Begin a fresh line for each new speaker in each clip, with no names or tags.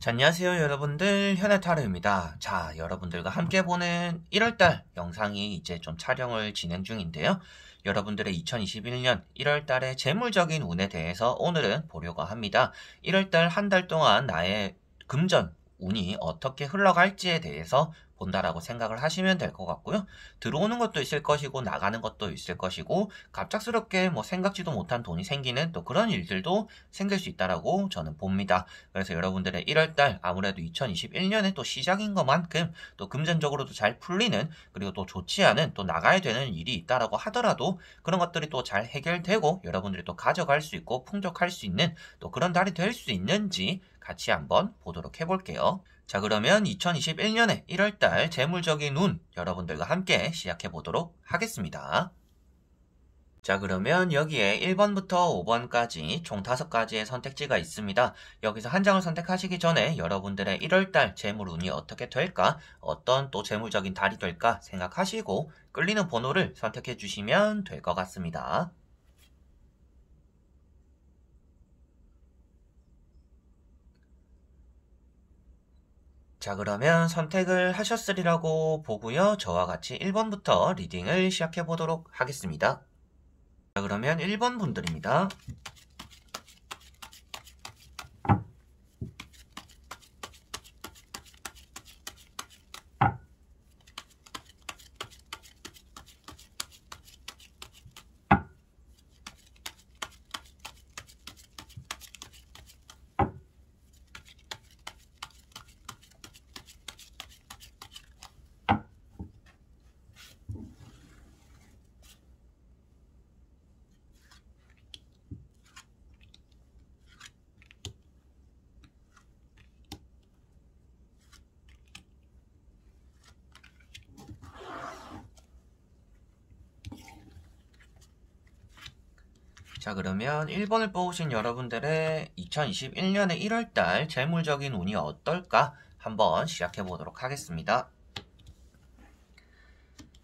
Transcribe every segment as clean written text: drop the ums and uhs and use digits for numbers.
자, 안녕하세요 여러분들, 현해타로입니다. 자, 여러분들과 함께 보는 1월달 영상이 이제 좀 촬영을 진행 중인데요. 여러분들의 2021년 1월달의 재물적인 운에 대해서 오늘은 보려고 합니다. 1월달 한 달 동안 나의 금전 운이 어떻게 흘러갈지에 대해서 본다라고 생각을 하시면 될 것 같고요. 들어오는 것도 있을 것이고 나가는 것도 있을 것이고 갑작스럽게 뭐 생각지도 못한 돈이 생기는 또 그런 일들도 생길 수 있다라고 저는 봅니다. 그래서 여러분들의 1월달 아무래도 2021년의 또 시작인 것만큼 또 금전적으로도 잘 풀리는, 그리고 또 좋지 않은 또 나가야 되는 일이 있다라고 하더라도 그런 것들이 또 잘 해결되고 여러분들이 또 가져갈 수 있고 풍족할 수 있는 또 그런 달이 될 수 있는지 같이 한번 보도록 해볼게요. 자, 그러면 2021년의 1월달 재물적인 운 여러분들과 함께 시작해 보도록 하겠습니다. 자, 그러면 여기에 1번부터 5번까지 총 5가지의 선택지가 있습니다. 여기서 한 장을 선택하시기 전에 여러분들의 1월달 재물운이 어떻게 될까, 어떤 또 재물적인 달이 될까 생각하시고 끌리는 번호를 선택해 주시면 될 것 같습니다. 자, 그러면 선택을 하셨으리라고 보고요. 저와 같이 1번부터 리딩을 시작해 보도록 하겠습니다. 자, 그러면 1번 분들입니다. 자, 그러면 1번을 뽑으신 여러분들의 2021년의 1월달 재물적인 운이 어떨까 한번 시작해 보도록 하겠습니다.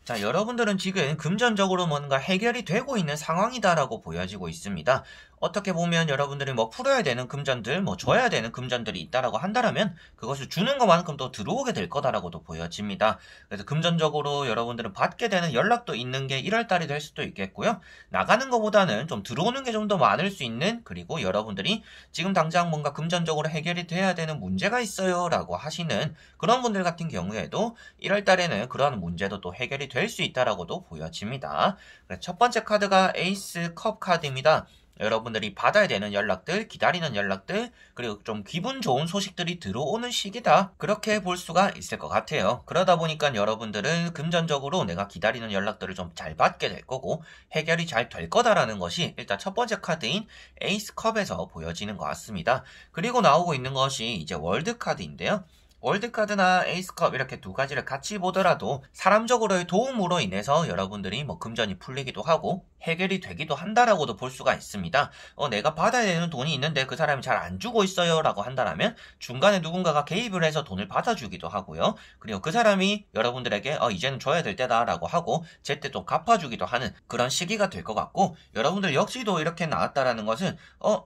자, 여러분들은 지금 금전적으로 뭔가 해결이 되고 있는 상황이다라고 보여지고 있습니다. 어떻게 보면 여러분들이 뭐 풀어야 되는 금전들, 뭐 줘야 되는 금전들이 있다라고 한다면 그것을 주는 것만큼 또 들어오게 될 거다라고도 보여집니다. 그래서 금전적으로 여러분들은 받게 되는 연락도 있는 게 1월달이 될 수도 있겠고요. 나가는 것보다는 좀 들어오는 게 좀 더 많을 수 있는, 그리고 여러분들이 지금 당장 뭔가 금전적으로 해결이 돼야 되는 문제가 있어요 라고 하시는 그런 분들 같은 경우에도 1월달에는 그러한 문제도 또 해결이 될 수 있다라고도 보여집니다. 첫 번째 카드가 에이스 컵 카드입니다. 여러분들이 받아야 되는 연락들, 기다리는 연락들, 그리고 좀 기분 좋은 소식들이 들어오는 시기다, 그렇게 볼 수가 있을 것 같아요. 그러다 보니까 여러분들은 금전적으로 내가 기다리는 연락들을 좀 잘 받게 될 거고 해결이 잘 될 거다라는 것이 일단 첫 번째 카드인 에이스 컵에서 보여지는 것 같습니다. 그리고 나오고 있는 것이 이제 월드 카드인데요. 월드카드나 에이스컵 이렇게 두 가지를 같이 보더라도 사람적으로의 도움으로 인해서 여러분들이 뭐 금전이 풀리기도 하고 해결이 되기도 한다라고도 볼 수가 있습니다. 내가 받아야 되는 돈이 있는데 그 사람이 잘 안 주고 있어요 라고 한다면 중간에 누군가가 개입을 해서 돈을 받아주기도 하고요. 그리고 그 사람이 여러분들에게 이제는 줘야 될 때다 라고 하고 제때 또 갚아주기도 하는 그런 시기가 될 것 같고, 여러분들 역시도 이렇게 나왔다라는 것은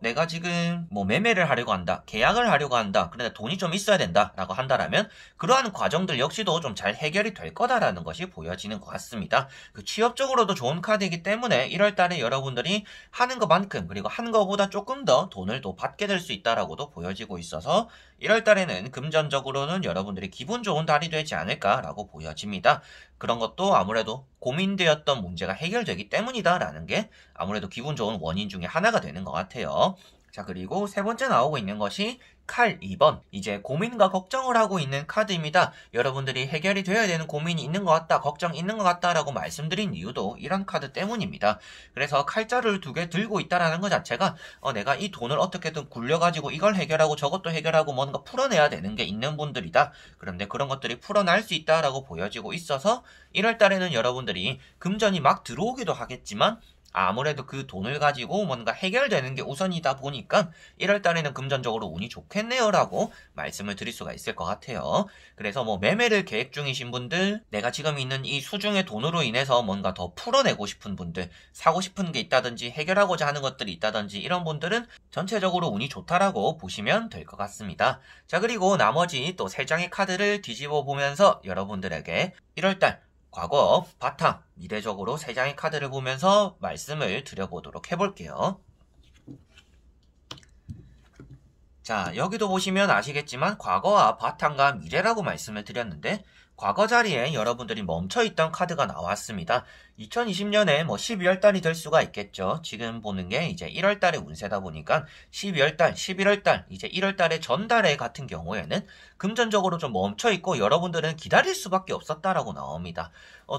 내가 지금 뭐 매매를 하려고 한다, 계약을 하려고 한다, 그런데 돈이 좀 있어야 된다 라고 한다면 그러한 과정들 역시도 좀 잘 해결이 될 거다라는 것이 보여지는 것 같습니다. 그 취업적으로도 좋은 카드이기 때문에 1월달에 여러분들이 하는 것만큼, 그리고 하는 것보다 조금 더 돈을 또 받게 될 수 있다라고도 보여지고 있어서 1월달에는 금전적으로는 여러분들이 기분 좋은 달이 되지 않을까라고 보여집니다. 그런 것도 아무래도 고민되었던 문제가 해결되기 때문이다라는 게 아무래도 기분 좋은 원인 중에 하나가 되는 것 같아요. 자, 그리고 세 번째 나오고 있는 것이 칼 2번. 이제 고민과 걱정을 하고 있는 카드입니다. 여러분들이 해결이 되어야 되는 고민이 있는 것 같다, 걱정이 있는 것 같다라고 말씀드린 이유도 이런 카드 때문입니다. 그래서 칼자루를 2개 들고 있다라는 것 자체가 내가 이 돈을 어떻게든 굴려가지고 이걸 해결하고 저것도 해결하고 뭔가 풀어내야 되는 게 있는 분들이다. 그런데 그런 것들이 풀어날 수 있다라고 보여지고 있어서 1월달에는 여러분들이 금전이 막 들어오기도 하겠지만 아무래도 그 돈을 가지고 뭔가 해결되는 게 우선이다 보니까 1월 달에는 금전적으로 운이 좋겠네요라고 말씀을 드릴 수가 있을 것 같아요. 그래서 뭐 매매를 계획 중이신 분들, 내가 지금 있는 이 수중의 돈으로 인해서 뭔가 더 풀어내고 싶은 분들, 사고 싶은 게 있다든지 해결하고자 하는 것들이 있다든지 이런 분들은 전체적으로 운이 좋다라고 보시면 될 것 같습니다. 자, 그리고 나머지 또 3장의 카드를 뒤집어 보면서 여러분들에게 1월달 과거, 바탕, 미래적으로 3장의 카드를 보면서 말씀을 드려보도록 해볼게요. 자, 여기도 보시면 아시겠지만 과거와 바탕과 미래라고 말씀을 드렸는데 과거 자리에 여러분들이 멈춰있던 카드가 나왔습니다. 2020년에 뭐 12월 달이 될 수가 있겠죠. 지금 보는 게 이제 1월 달의 운세다 보니까 12월 달, 11월 달, 이제 1월 달의 전달에 같은 경우에는 금전적으로 좀 멈춰있고 여러분들은 기다릴 수밖에 없었다라고 나옵니다.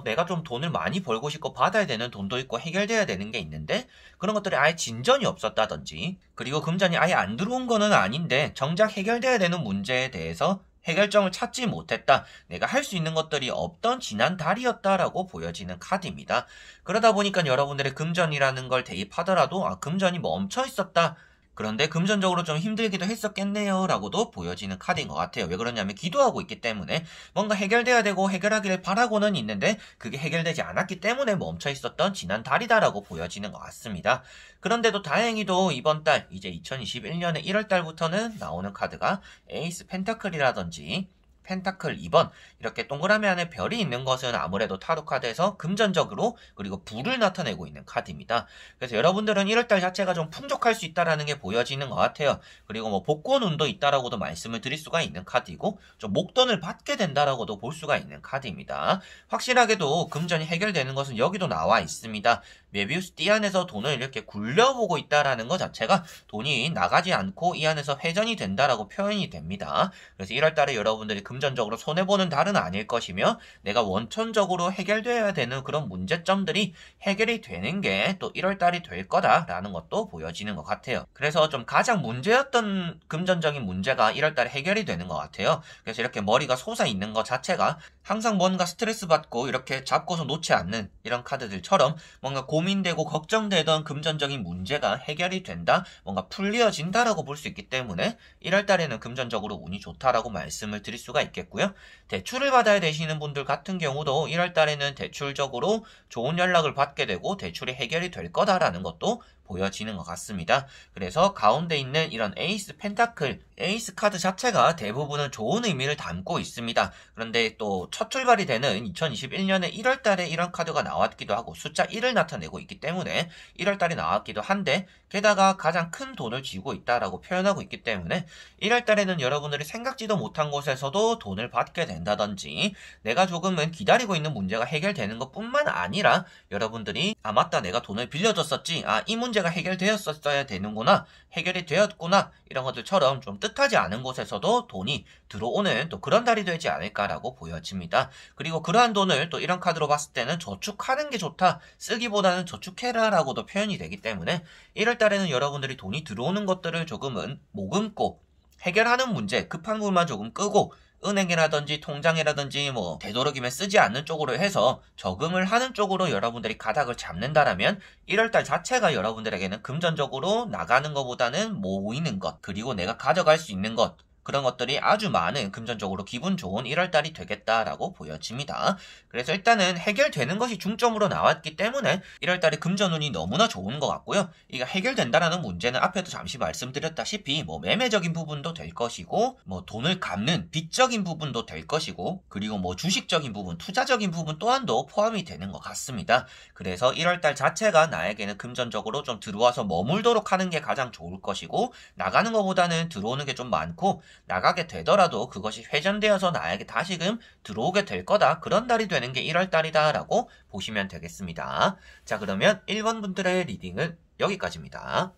내가 좀 돈을 많이 벌고 싶고 받아야 되는 돈도 있고 해결돼야 되는 게 있는데 그런 것들이 아예 진전이 없었다든지 그리고 금전이 아예 안 들어온 거는 아닌데 정작 해결돼야 되는 문제에 대해서 해결점을 찾지 못했다. 내가 할 수 있는 것들이 없던 지난 달이었다라고 보여지는 카드입니다. 그러다 보니까 여러분들의 금전이라는 걸 대입하더라도 금전이 멈춰 있었다. 그런데 금전적으로 좀 힘들기도 했었겠네요 라고도 보여지는 카드인 것 같아요. 왜 그러냐면 기도하고 있기 때문에 뭔가 해결돼야 되고 해결하기를 바라고는 있는데 그게 해결되지 않았기 때문에 멈춰 있었던 지난 달이다라고 보여지는 것 같습니다. 그런데도 다행히도 이번 달 이제 2021년의 1월 달부터는 나오는 카드가 에이스 펜타클이라든지 펜타클 2번 이렇게 동그라미 안에 별이 있는 것은 아무래도 타로 카드에서 금전적으로 그리고 부를 나타내고 있는 카드입니다. 그래서 여러분들은 1월달 자체가 좀 풍족할 수 있다라는 게 보여지는 것 같아요. 그리고 뭐 복권 운도 있다라고도 말씀을 드릴 수가 있는 카드이고 좀 목돈을 받게 된다라고도 볼 수가 있는 카드입니다. 확실하게도 금전이 해결되는 것은 여기도 나와 있습니다. 메비우스 띠 안에서 돈을 이렇게 굴려보고 있다라는 것 자체가 돈이 나가지 않고 이 안에서 회전이 된다라고 표현이 됩니다. 그래서 1월달에 여러분들이 금전적으로 손해보는 달은 아닐 것이며 내가 원천적으로 해결돼야 되는 그런 문제점들이 해결이 되는 게 또 1월달이 될 거다라는 것도 보여지는 것 같아요. 그래서 좀 가장 문제였던 금전적인 문제가 1월달에 해결이 되는 것 같아요. 그래서 이렇게 머리가 솟아 있는 것 자체가 항상 뭔가 스트레스 받고 이렇게 잡고서 놓지 않는 이런 카드들처럼 뭔가 고민되고 걱정되던 금전적인 문제가 해결이 된다, 뭔가 풀려진다라고 볼 수 있기 때문에 1월달에는 금전적으로 운이 좋다라고 말씀을 드릴 수가 있겠고요. 대출을 받아야 되시는 분들 같은 경우도 1월달에는 대출적으로 좋은 연락을 받게 되고 대출이 해결이 될 거다라는 것도 보여지는 것 같습니다. 그래서 가운데 있는 이런 에이스 펜타클, 에이스 카드 자체가 대부분은 좋은 의미를 담고 있습니다. 그런데 또 첫 출발이 되는 2021년에 1월달에 이런 카드가 나왔기도 하고 숫자 1을 나타내고 있기 때문에 1월달에 나왔기도 한데 게다가 가장 큰 돈을 쥐고 있다라고 표현하고 있기 때문에 1월달에는 여러분들이 생각지도 못한 곳에서도 돈을 받게 된다든지 내가 조금은 기다리고 있는 문제가 해결되는 것뿐만 아니라 여러분들이 맞다 내가 돈을 빌려줬었지 이 문제가 해결되었었어야 되는구나 해결이 되었구나 이런 것들처럼 좀 뜻하지 않은 곳에서도 돈이 들어오는 또 그런 달이 되지 않을까라고 보여집니다. 그리고 그러한 돈을 또 이런 카드로 봤을 때는 저축하는 게 좋다 쓰기보다는 저축해라라고도 표현이 되기 때문에 1월달에는 여러분들이 돈이 들어오는 것들을 조금은 머금고 해결하는 문제 급한 부분만 조금 끄고 은행이라든지 통장이라든지 뭐 되도록이면 쓰지 않는 쪽으로 해서 저금을 하는 쪽으로 여러분들이 가닥을 잡는다라면 1월달 자체가 여러분들에게는 금전적으로 나가는 것보다는 모이는 것 그리고 내가 가져갈 수 있는 것 그런 것들이 아주 많은 금전적으로 기분 좋은 1월달이 되겠다라고 보여집니다. 그래서 일단은 해결되는 것이 중점으로 나왔기 때문에 1월달에 금전운이 너무나 좋은 것 같고요. 이게 해결된다라는 문제는 앞에도 잠시 말씀드렸다시피 뭐 매매적인 부분도 될 것이고 뭐 돈을 갚는 빚적인 부분도 될 것이고 그리고 뭐 주식적인 부분, 투자적인 부분 또한도 포함이 되는 것 같습니다. 그래서 1월달 자체가 나에게는 금전적으로 좀 들어와서 머물도록 하는 게 가장 좋을 것이고 나가는 것보다는 들어오는 게 좀 많고 나가게 되더라도 그것이 회전되어서 나에게 다시금 들어오게 될 거다. 그런 달이 되는 게 1월 달이다 라고 보시면 되겠습니다. 자, 그러면 1번 분들의 리딩은 여기까지입니다.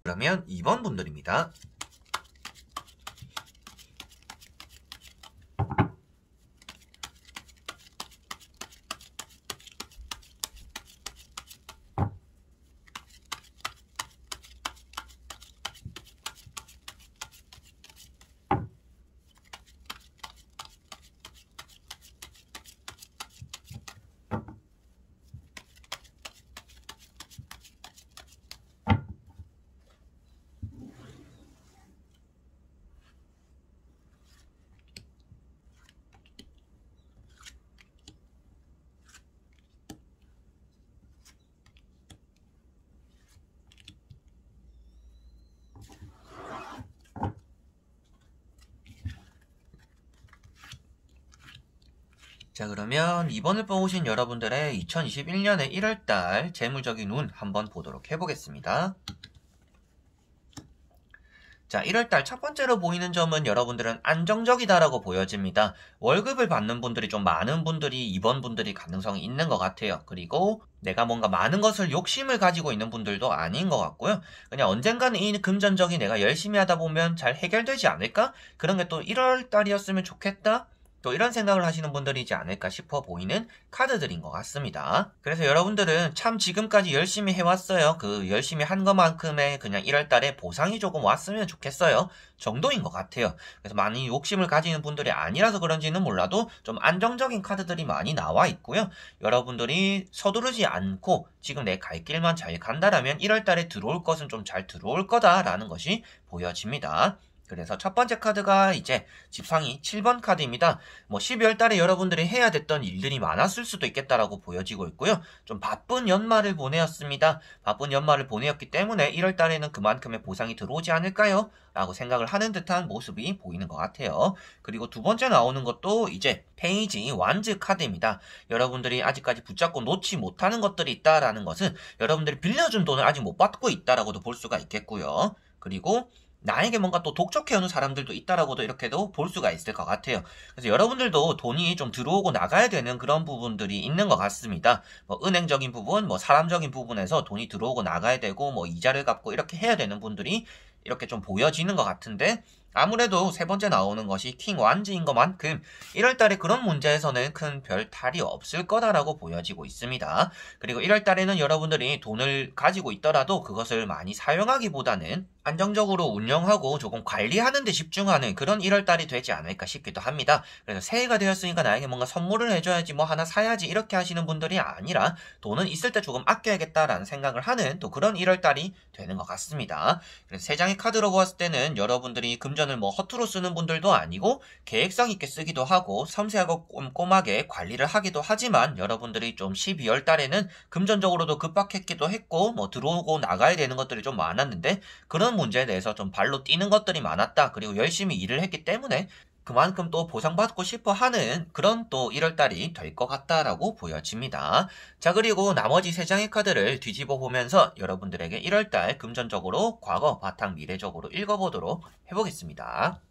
그러면 2번 분들입니다. 자, 그러면 이번을 뽑으신 여러분들의 2021년의 1월달 재물적인 운 한번 보도록 해보겠습니다. 자, 1월달 첫 번째로 보이는 점은 여러분들은 안정적이다라고 보여집니다. 월급을 받는 분들이 좀 많은 분들이 이번 분들이 가능성이 있는 것 같아요. 그리고 내가 뭔가 많은 것을 욕심을 가지고 있는 분들도 아닌 것 같고요. 그냥 언젠가는 이 금전적이 내가 열심히 하다 보면 잘 해결되지 않을까? 그런 게 또 1월달이었으면 좋겠다? 또 이런 생각을 하시는 분들이지 않을까 싶어 보이는 카드들인 것 같습니다. 그래서 여러분들은 참 지금까지 열심히 해왔어요. 그 열심히 한 것만큼의 그냥 1월달에 보상이 조금 왔으면 좋겠어요. 정도인 것 같아요. 그래서 많이 욕심을 가지는 분들이 아니라서 그런지는 몰라도 좀 안정적인 카드들이 많이 나와 있고요. 여러분들이 서두르지 않고 지금 내 갈 길만 잘 간다라면 1월달에 들어올 것은 좀 잘 들어올 거다라는 것이 보여집니다. 그래서 첫 번째 카드가 이제 지팡이 7번 카드입니다. 12월 달에 여러분들이 해야 됐던 일들이 많았을 수도 있겠다라고 보여지고 있고요. 좀 바쁜 연말을 보내었습니다. 바쁜 연말을 보내었기 때문에 1월 달에는 그만큼의 보상이 들어오지 않을까요? 라고 생각을 하는 듯한 모습이 보이는 것 같아요. 그리고 두 번째 나오는 것도 이제 페이지 완즈 카드입니다. 여러분들이 아직까지 붙잡고 놓지 못하는 것들이 있다라는 것은 여러분들이 빌려준 돈을 아직 못 받고 있다라고도 볼 수가 있겠고요. 그리고 나에게 뭔가 또 독촉해오는 사람들도 있다라고도 이렇게도 볼 수가 있을 것 같아요. 그래서 여러분들도 돈이 좀 들어오고 나가야 되는 그런 부분들이 있는 것 같습니다. 은행적인 부분, 사람적인 부분에서 돈이 들어오고 나가야 되고, 이자를 갚고 이렇게 해야 되는 분들이 이렇게 좀 보여지는 것 같은데, 아무래도 세 번째 나오는 것이 킹 완즈인 것만큼 1월달에 그런 문제에서는 큰 별 탈이 없을 거다라고 보여지고 있습니다. 그리고 1월달에는 여러분들이 돈을 가지고 있더라도 그것을 많이 사용하기보다는 안정적으로 운영하고 조금 관리하는 데 집중하는 그런 1월달이 되지 않을까 싶기도 합니다. 그래서 새해가 되었으니까 나에게 뭔가 선물을 해줘야지 하나 사야지 이렇게 하시는 분들이 아니라 돈은 있을 때 조금 아껴야겠다라는 생각을 하는 또 그런 1월달이 되는 것 같습니다. 그래서 세 장의 카드로 보았을 때는 여러분들이 금전을 허투루 쓰는 분들도 아니고 계획성 있게 쓰기도 하고 섬세하고 꼼꼼하게 관리를 하기도 하지만 여러분들이 좀 12월 달에는 금전적으로도 급박했기도 했고 들어오고 나가야 되는 것들이 좀 많았는데 그런 문제에 대해서 좀 발로 뛰는 것들이 많았다. 그리고 열심히 일을 했기 때문에 그만큼 또 보상받고 싶어 하는 그런 또 1월달이 될 것 같다라고 보여집니다. 자, 그리고 나머지 세 장의 카드를 뒤집어 보면서 여러분들에게 1월달 금전적으로 과거, 바탕, 미래적으로 읽어보도록 해보겠습니다.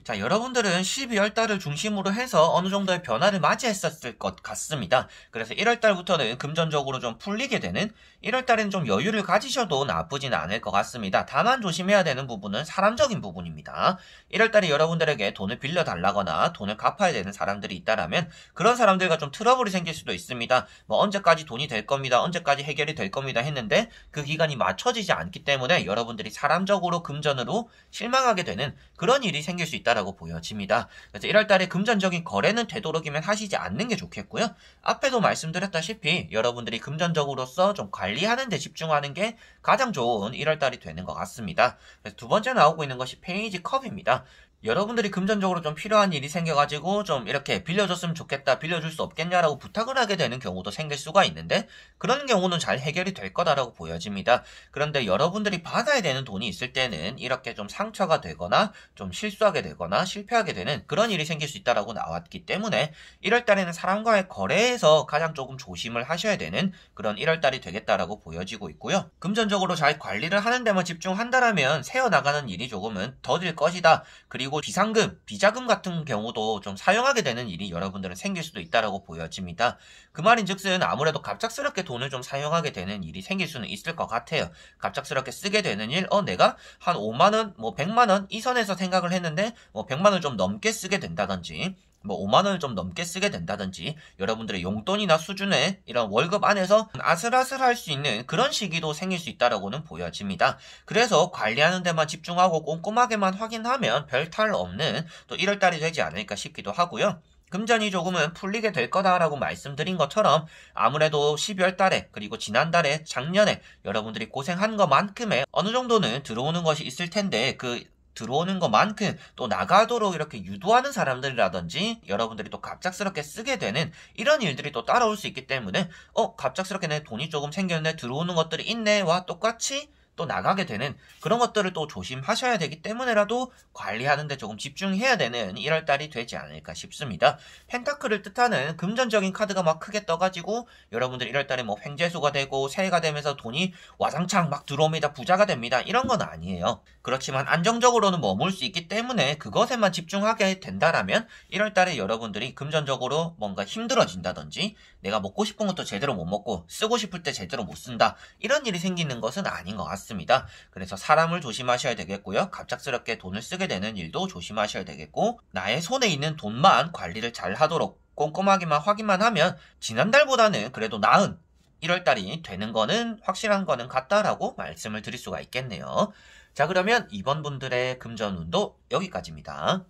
자, 여러분들은 12월 달을 중심으로 해서 어느 정도의 변화를 맞이했었을 것 같습니다. 그래서 1월 달부터는 금전적으로 좀 풀리게 되는 1월 달에는 좀 여유를 가지셔도 나쁘지는 않을 것 같습니다. 다만 조심해야 되는 부분은 사람적인 부분입니다. 1월 달에 여러분들에게 돈을 빌려달라거나 돈을 갚아야 되는 사람들이 있다라면 그런 사람들과 좀 트러블이 생길 수도 있습니다. 언제까지 돈이 될 겁니다. 언제까지 해결이 될 겁니다 했는데 그 기간이 맞춰지지 않기 때문에 여러분들이 사람적으로 금전으로 실망하게 되는 그런 일이 생길 수 있다 라고 보여집니다. 그래서 1월달에 금전적인 거래는 되도록이면 하시지 않는 게 좋겠고요. 앞에도 말씀드렸다시피 여러분들이 금전적으로서 좀 관리하는 데 집중하는 게 가장 좋은 1월달이 되는 것 같습니다. 그래서 두 번째 나오고 있는 것이 페이지 컵입니다. 여러분들이 금전적으로 좀 필요한 일이 생겨가지고 좀 이렇게 빌려줬으면 좋겠다, 빌려줄 수 없겠냐라고 부탁을 하게 되는 경우도 생길 수가 있는데 그런 경우는 잘 해결이 될 거다라고 보여집니다. 그런데 여러분들이 받아야 되는 돈이 있을 때는 이렇게 좀 상처가 되거나 좀 실수하게 되거나 실패하게 되는 그런 일이 생길 수 있다라고 나왔기 때문에 1월달에는 사람과의 거래에서 가장 조금 조심을 하셔야 되는 그런 1월달이 되겠다라고 보여지고 있고요. 금전적으로 잘 관리를 하는 데만 집중한다라면 새어나가는 일이 조금은 더딜 것이다. 그리고 비상금, 비자금 같은 경우도 좀 사용하게 되는 일이 여러분들은 생길 수도 있다라고 보여집니다. 그 말인즉슨 아무래도 갑작스럽게 돈을 좀 사용하게 되는 일이 생길 수는 있을 것 같아요. 갑작스럽게 쓰게 되는 일, 내가 한 5만원, 100만원 이 선에서 생각을 했는데 100만원을 좀 넘게 쓰게 된다든지 5만원을 좀 넘게 쓰게 된다든지 여러분들의 용돈이나 수준의 이런 월급 안에서 아슬아슬할 수 있는 그런 시기도 생길 수 있다라고는 보여집니다. 그래서 관리하는 데만 집중하고 꼼꼼하게만 확인하면 별 탈 없는 또 1월달이 되지 않을까 싶기도 하고요. 금전이 조금은 풀리게 될 거다라고 말씀드린 것처럼 아무래도 12월 달에 그리고 지난달에 작년에 여러분들이 고생한 것만큼의 어느 정도는 들어오는 것이 있을 텐데 그 들어오는 것만큼 또 나가도록 이렇게 유도하는 사람들이라든지 여러분들이 또 갑작스럽게 쓰게 되는 이런 일들이 또 따라올 수 있기 때문에 갑작스럽게 내 돈이 조금 생겼네 들어오는 것들이 있네와 똑같이 또 나가게 되는 그런 것들을 또 조심하셔야 되기 때문에라도 관리하는 데 조금 집중해야 되는 1월달이 되지 않을까 싶습니다. 펜타클을 뜻하는 금전적인 카드가 막 크게 떠가지고 여러분들 1월달에 뭐 횡재수가 되고 새해가 되면서 돈이 와장창 막 들어옵니다. 부자가 됩니다. 이런 건 아니에요. 그렇지만 안정적으로는 머물 수 있기 때문에 그것에만 집중하게 된다라면 1월달에 여러분들이 금전적으로 뭔가 힘들어진다든지 내가 먹고 싶은 것도 제대로 못 먹고 쓰고 싶을 때 제대로 못 쓴다. 이런 일이 생기는 것은 아닌 것 같습니다. 그래서 사람을 조심하셔야 되겠고요. 갑작스럽게 돈을 쓰게 되는 일도 조심하셔야 되겠고 나의 손에 있는 돈만 관리를 잘 하도록 꼼꼼하게만 확인만 하면 지난달보다는 그래도 나은 1월달이 되는 거는 확실한 거는 같다라고 말씀을 드릴 수가 있겠네요. 자, 그러면 2번 분들의 금전운도 여기까지입니다.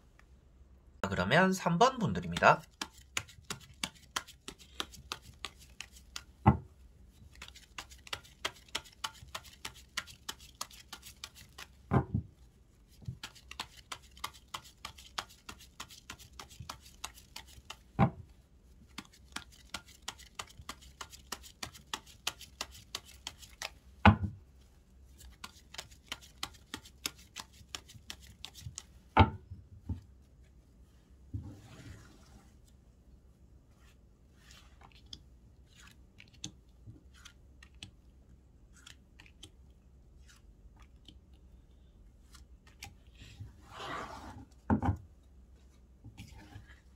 자, 그러면 3번 분들입니다.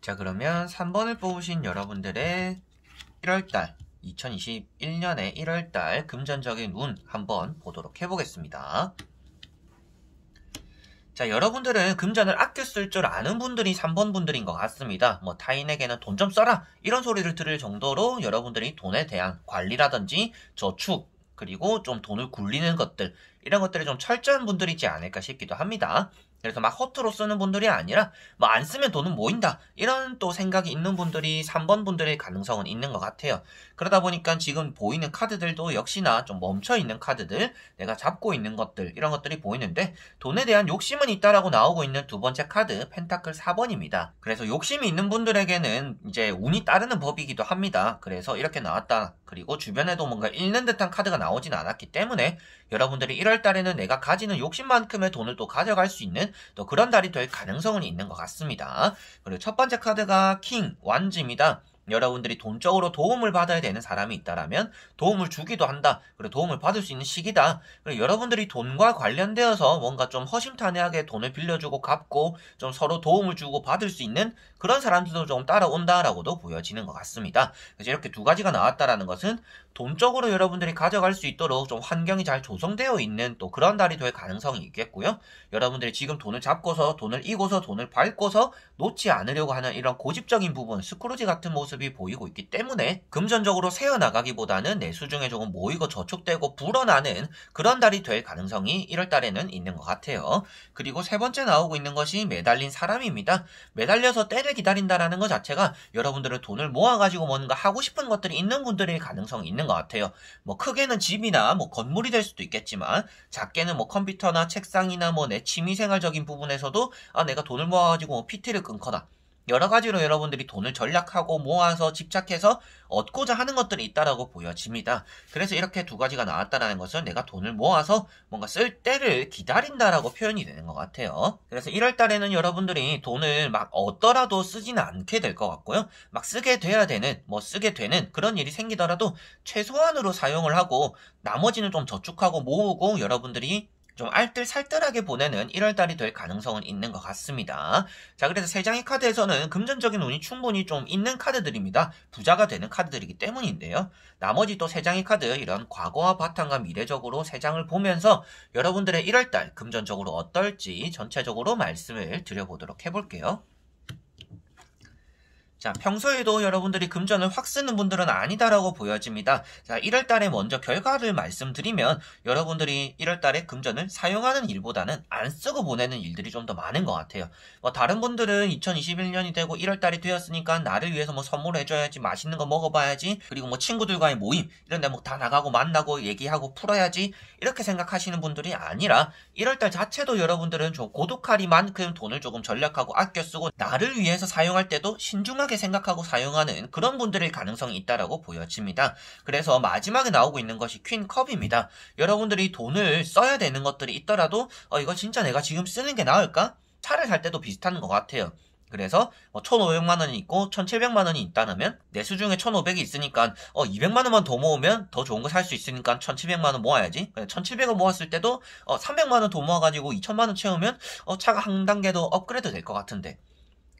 자, 그러면 3번을 뽑으신 여러분들의 1월달 2021년의 1월달 금전적인 운 한번 보도록 해보겠습니다. 자, 여러분들은 금전을 아껴 쓸 줄 아는 분들이 3번 분들인 것 같습니다. 뭐 타인에게는 돈 좀 써라 이런 소리를 들을 정도로 여러분들이 돈에 대한 관리라든지 저축 그리고 좀 돈을 굴리는 것들 이런 것들이 좀 철저한 분들이지 않을까 싶기도 합니다. 그래서 막 허투루 쓰는 분들이 아니라 뭐 안 쓰면 돈은 모인다 이런 또 생각이 있는 분들이 3번 분들의 가능성은 있는 것 같아요. 그러다 보니까 지금 보이는 카드들도 역시나 좀 멈춰있는 카드들 내가 잡고 있는 것들 이런 것들이 보이는데 돈에 대한 욕심은 있다라고 나오고 있는 두 번째 카드 펜타클 4번입니다. 그래서 욕심이 있는 분들에게는 이제 운이 따르는 법이기도 합니다. 그래서 이렇게 나왔다. 그리고 주변에도 뭔가 읽는 듯한 카드가 나오진 않았기 때문에 여러분들이 1월달에는 내가 가지는 욕심만큼의 돈을 또 가져갈 수 있는 또 그런 달이 될 가능성은 있는 것 같습니다. 그리고 첫 번째 카드가 킹, 완즈입니다. 여러분들이 돈적으로 도움을 받아야 되는 사람이 있다라면 도움을 주기도 한다. 그리고 도움을 받을 수 있는 시기다. 그리고 여러분들이 돈과 관련되어서 뭔가 좀 허심탄회하게 돈을 빌려주고 갚고 좀 서로 도움을 주고 받을 수 있는 그런 사람들도 좀 따라온다라고도 보여지는 것 같습니다. 그래서 이렇게 두 가지가 나왔다라는 것은 돈적으로 여러분들이 가져갈 수 있도록 좀 환경이 잘 조성되어 있는 또 그런 달이 될 가능성이 있겠고요. 여러분들이 지금 돈을 잡고서 돈을 이고서 돈을 밟고서 놓지 않으려고 하는 이런 고집적인 부분, 스크루지 같은 모습이 보이고 있기 때문에 금전적으로 새어나가기보다는 내수 중에 조금 모이고 저축되고 불어나는 그런 달이 될 가능성이 1월달에는 있는 것 같아요. 그리고 세 번째 나오고 있는 것이 매달린 사람입니다. 매달려서 때를 기다린다라는 것 자체가 여러분들은 돈을 모아가지고 뭔가 하고 싶은 것들이 있는 분들의 가능성이 있는 것 같아요. 뭐 크게는 집이나 뭐 건물이 될 수도 있겠지만 작게는 뭐 컴퓨터나 책상이나 뭐 내 취미생활적인 부분에서도 내가 돈을 모아가지고 뭐 PT를 끊거나 여러 가지로 여러분들이 돈을 전략하고 모아서 집착해서 얻고자 하는 것들이 있다라고 보여집니다. 그래서 이렇게 두 가지가 나왔다는 것은 내가 돈을 모아서 뭔가 쓸 때를 기다린다라고 표현이 되는 것 같아요. 그래서 1월 달에는 여러분들이 돈을 막 얻더라도 쓰지는 않게 될 것 같고요. 막 쓰게 돼야 되는, 뭐 쓰게 되는 그런 일이 생기더라도 최소한으로 사용을 하고 나머지는 좀 저축하고 모으고 여러분들이 좀 알뜰살뜰하게 보내는 1월달이 될 가능성은 있는 것 같습니다. 자, 그래서 세 장의 카드에서는 금전적인 운이 충분히 좀 있는 카드들입니다. 부자가 되는 카드들이기 때문인데요. 나머지 또 세 장의 카드, 이런 과거와 바탕과 미래적으로 세 장을 보면서 여러분들의 1월달 금전적으로 어떨지 전체적으로 말씀을 드려보도록 해볼게요. 자, 평소에도 여러분들이 금전을 확 쓰는 분들은 아니다라고 보여집니다. 자, 1월달에 먼저 결과를 말씀드리면 여러분들이 1월달에 금전을 사용하는 일보다는 안 쓰고 보내는 일들이 좀 더 많은 것 같아요. 뭐 다른 분들은 2021년이 되고 1월달이 되었으니까 나를 위해서 뭐 선물해줘야지, 맛있는 거 먹어봐야지, 그리고 뭐 친구들과의 모임 이런 데 뭐 다 나가고 만나고 얘기하고 풀어야지 이렇게 생각하시는 분들이 아니라 1월달 자체도 여러분들은 좀 고독하리만큼 돈을 조금 전략하고 아껴 쓰고 나를 위해서 사용할 때도 신중하게 중요하게 생각하고 사용하는 그런 분들일 가능성이 있다라고 보여집니다. 그래서 마지막에 나오고 있는 것이 퀸컵입니다. 여러분들이 돈을 써야 되는 것들이 있더라도 이거 진짜 내가 지금 쓰는 게 나을까? 차를 살 때도 비슷한 것 같아요. 그래서 1,500만 원이 있고 1,700만 원이 있다면 내수 중에 1,500이 있으니까 200만 원만 더 모으면 더 좋은 거 살 수 있으니까 1,700만 원 모아야지. 1,700원 모았을 때도 300만 원 더 모아가지고 2,000만 원 채우면 차가 한 단계 더 업그레이드 될 것 같은데.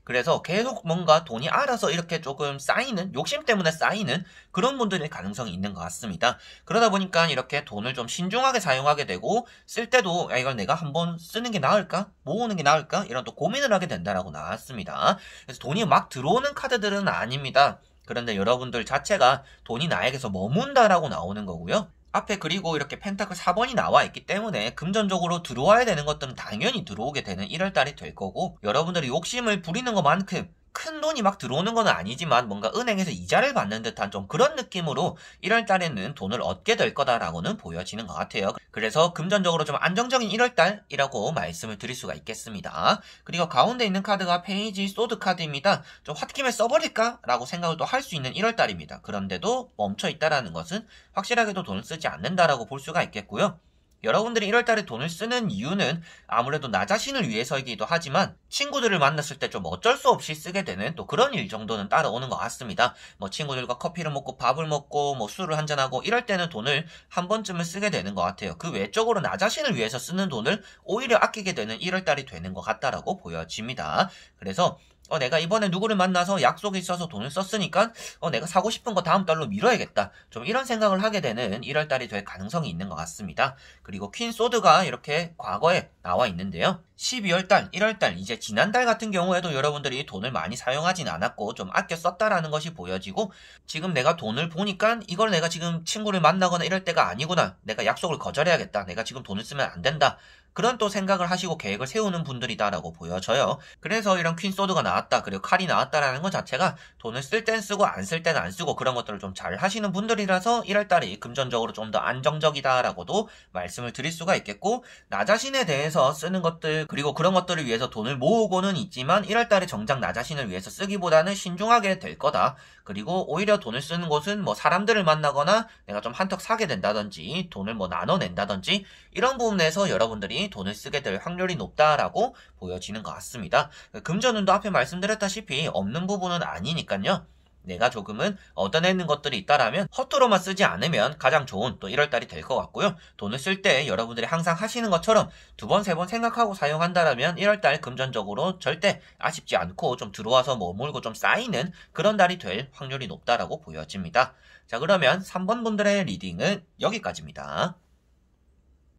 그래서 계속 뭔가 돈이 알아서 이렇게 조금 쌓이는, 욕심 때문에 쌓이는 그런 분들의 가능성이 있는 것 같습니다. 그러다 보니까 이렇게 돈을 좀 신중하게 사용하게 되고, 쓸 때도 이걸 내가 한번 쓰는 게 나을까? 모으는 게 나을까? 이런 또 고민을 하게 된다라고 나왔습니다. 그래서 돈이 막 들어오는 카드들은 아닙니다. 그런데 여러분들 자체가 돈이 나에게서 머문다라고 나오는 거고요. 앞에 그리고 이렇게 펜타클 4번이 나와 있기 때문에 금전적으로 들어와야 되는 것들은 당연히 들어오게 되는 1월달이 될 거고, 여러분들이 욕심을 부리는 것만큼 큰 돈이 막 들어오는 건 아니지만 뭔가 은행에서 이자를 받는 듯한 좀 그런 느낌으로 1월달에는 돈을 얻게 될 거다라고는 보여지는 것 같아요. 그래서 금전적으로 좀 안정적인 1월달이라고 말씀을 드릴 수가 있겠습니다. 그리고 가운데 있는 카드가 페이지 소드 카드입니다. 좀 홧김에 써버릴까? 라고 생각을 또 할 수 있는 1월달입니다. 그런데도 멈춰있다라는 것은 확실하게도 돈을 쓰지 않는다라고 볼 수가 있겠고요. 여러분들이 1월달에 돈을 쓰는 이유는 아무래도 나 자신을 위해서이기도 하지만 친구들을 만났을 때 좀 어쩔 수 없이 쓰게 되는 또 그런 일 정도는 따라오는 것 같습니다. 친구들과 커피를 먹고 밥을 먹고 술을 한잔하고 이럴 때는 돈을 한 번쯤은 쓰게 되는 것 같아요. 그 외적으로 나 자신을 위해서 쓰는 돈을 오히려 아끼게 되는 1월달이 되는 것 같다라고 보여집니다. 그래서 내가 이번에 누구를 만나서 약속이 있어서 돈을 썼으니까 내가 사고 싶은 거 다음 달로 미뤄야겠다. 좀 이런 생각을 하게 되는 1월달이 될 가능성이 있는 것 같습니다. 그리고 퀸 소드가 이렇게 과거에 나와 있는데요. 12월달, 1월달, 이제 지난달 같은 경우에도 여러분들이 돈을 많이 사용하진 않았고 좀 아껴 썼다라는 것이 보여지고, 지금 내가 돈을 보니까 이걸 내가 지금 친구를 만나거나 이럴 때가 아니구나. 내가 약속을 거절해야겠다. 내가 지금 돈을 쓰면 안 된다. 그런 또 생각을 하시고 계획을 세우는 분들이다라고 보여져요. 그래서 이런 퀸소드가 나왔다, 그리고 칼이 나왔다라는 것 자체가 돈을 쓸 땐 쓰고 안 쓸 땐 안 쓰고 그런 것들을 좀 잘 하시는 분들이라서 1월달이 금전적으로 좀 더 안정적이다라고도 말씀을 드릴 수가 있겠고, 나 자신에 대해서 쓰는 것들 그리고 그런 것들을 위해서 돈을 모으고는 있지만 1월달에 정작 나 자신을 위해서 쓰기보다는 신중하게 될 거다. 그리고 오히려 돈을 쓰는 곳은 사람들을 만나거나 내가 좀 한턱 사게 된다든지 돈을 나눠낸다든지 이런 부분에서 여러분들이 돈을 쓰게 될 확률이 높다라고 보여지는 것 같습니다. 금전운도 앞에 말씀드렸다시피 없는 부분은 아니니까요. 내가 조금은 얻어내는 것들이 있다라면 허투루만 쓰지 않으면 가장 좋은 또 1월달이 될 것 같고요. 돈을 쓸 때 여러분들이 항상 하시는 것처럼 2번, 3번 생각하고 사용한다라면 1월달 금전적으로 절대 아쉽지 않고 좀 들어와서 머물고 좀 쌓이는 그런 달이 될 확률이 높다라고 보여집니다. 자, 그러면 3번 분들의 리딩은 여기까지입니다.